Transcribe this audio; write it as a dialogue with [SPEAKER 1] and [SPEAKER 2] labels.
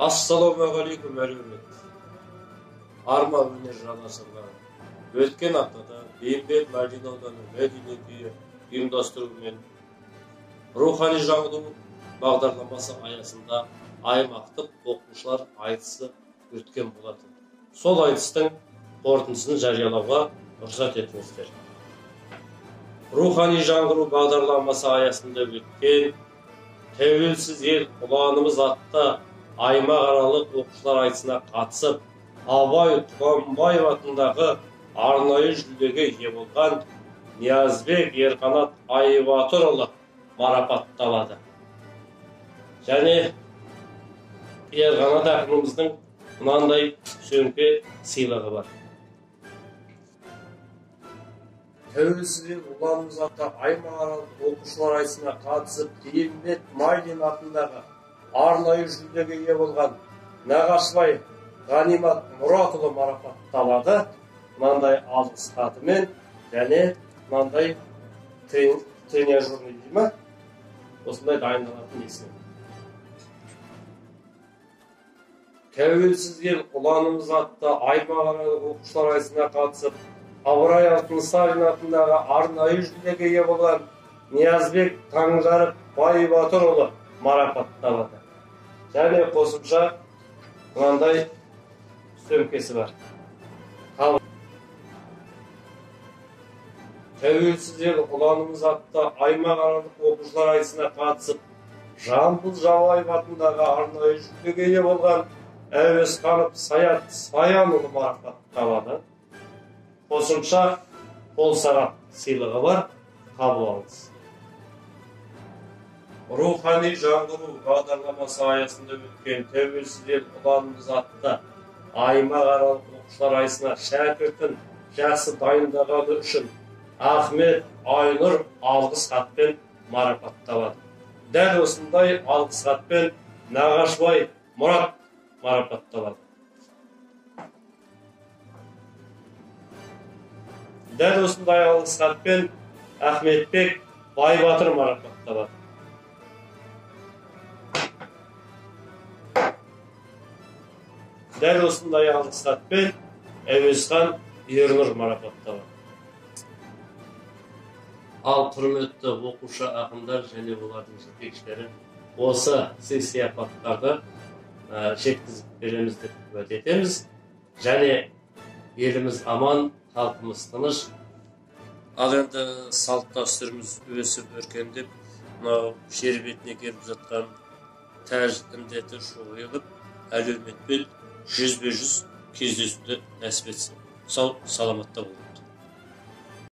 [SPEAKER 1] Ассалаумағалейкум әлеумет. Арма өнер жанашырлары. Өткен аптада Бейімбет Майлин ауданы мәдениет үйі ұйымдастыруымен рухани жаңғыру бағдарламасы аясында аймақтық оқушылар айтысы өткен болатын. Сол айтыстың қорытындысын жариялауға рұқсат етіңіздер. Рухани жаңғыру бағдарламасы аясында өткен тәуелсіз ел ұланымыз атты аймақаралық оқушылар айтысына қатысып, Абай Тұманбаев атындағы арнайы жүлдеге ие болған Ниязбек Ерқанат Айбатырұлы марапатталады. Және Ерқанат ақынымыздың мынандай сөмке сыйлығы бар. Тәуелсіз ел ұланымыз атты аймақаралық оқушылар айтысына қатысып, Бейімбет Майлин атындағы арнайы жүлдеге ие болған Нағашыбай Ғанимат Мұратұлы марапатталады. Мынандай алғыс хатымен және мынандай тренажерный дейме, осындай дайындалатын есім. Тәуелсіз ел ұланымыз атты аймақаралық оқушылар айтысына қатысып, Абырай Алтынсарин атындағы арнайы жүлдеге ие болған Ниязбек Таңжарық Байбатырұлы марапатталады. Және қосымша мынандай сөмкесі бар. Тәуелсіз ел ұланымыз атты аймақаралық оқушылар айтысына қатысып, Жамбыл Жабаев атындағы арнайы жүлдеге ие болған Әуесханов Саят Саянұлы марапатталады. Қосымша қол сағат сыйлығы бар, қабыл алыңыз. Рухани жаңғыру бағдарламасы аясында өткен тәуелсіз ел ұланымыз атты аймақаралық оқушылар айтысына шәкіртін жақсы дайындағаны үшін Ахмет Айнұр алғыс хатпен марапатталады. Дәл осындай алғыс хатпен Нағашыбай Мұрат марапатталады. Дәл осындай алғыс хатпен Ахметбек Байбатыр марапатталады. Дәл осындай алғыс хатпен Әуесхан Ернұр марапатталады. Ал құрметті оқушы ақындар және олардың жетекшілері осы сый-сияпаттарды жеткізіп береміз деп уәде етеміз. Және еліміз аман, халқымыз тыныш. Ал енді салт дәстүріміз өсіп өркендеп, мынау жер бетіне келіп жатқан тәж індеті жойылып, әлеуметпен жүзбе-жүз кездесуді нәсіп етсін. Сау, саламатта болыңыздар.